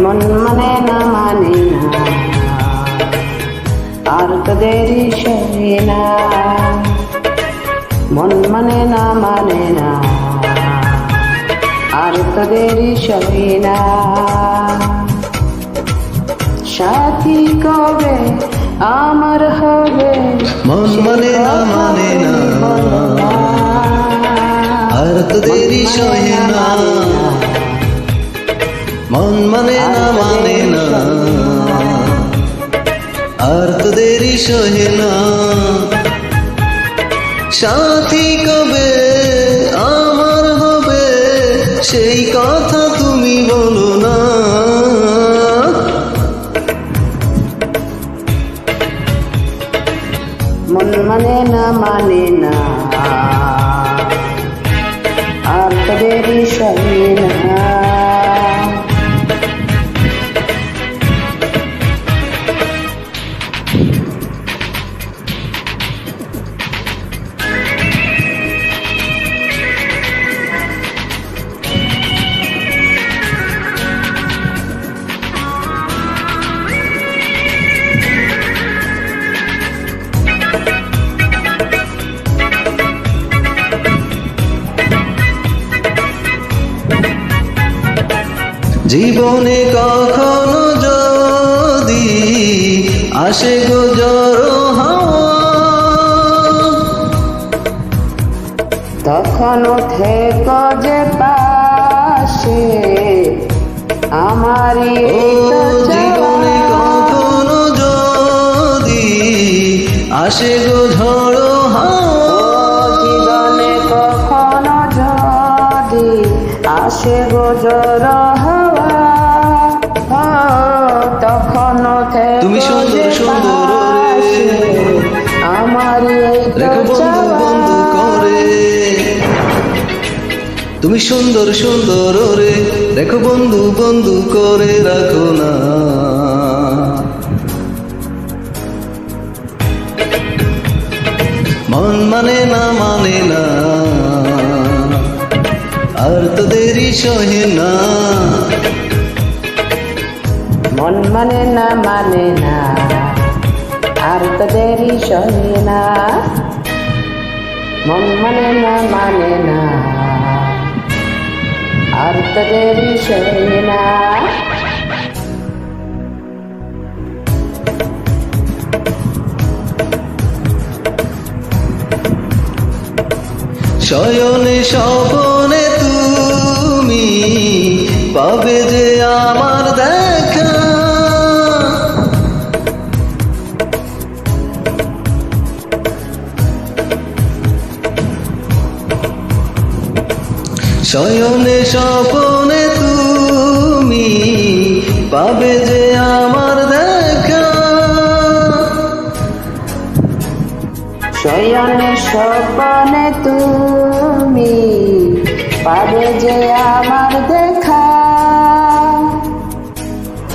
মন মানে না আর তো দেরি সহে না, মন মানে না আর তো দেরি সহে না। সাথী কবে আমার হবে, মন মানে না আর তো দেরি সহে না, মন মানে না আর তো দেরি সহে না। সাথী কবে আমার হবে সেই কথা তুমি বলো না। মন মানে না আর তো দেরি সহে না। জীবনে কখনো যদি আসে গো ঝড়ো হাওয়া, তখনও থেকো যে পাশে আমারই জীবনে কখনো যদি আসে গো ঝড়ো হাওয়া, জীবনে কখনো যদি আসে গো ঝড়ো হাওয়া, তখনও তুমি সুন্দর সুন্দর আমারই বন্ধু করে, তুমি সুন্দর সুন্দর রে দেখো বন্ধু করে রাখো না। মন মানে না আর তো দেরি সহে না, মন মানে না আর তো দেরি সহে না, মন মানে না আর তো দেরি সহে না। শয়নে স্বপনে তুমি পাবে যে আমার দেখা, শয়নে স্বপনে তুমি পাবে যে আমার দেখা, শয়নে স্বপনে তুমি পাবে যে আমার দেখা,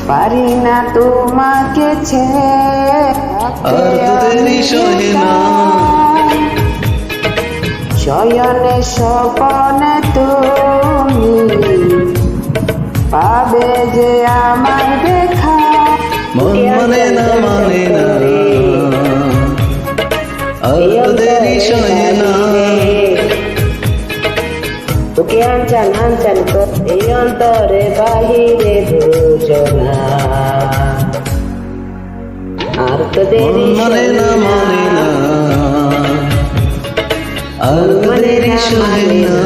পারি না তোমাকে আর তো দেরি সহে না, শয়নে স্বপনে তুমি পাবে যে আমার দেখা। মন মানে না আর তো দেরি সহে না। তোকে আনচান এই অন্তরে বাহিরে দুজনা, আর তো দেরি মানে না আর তো দেরি সহে না।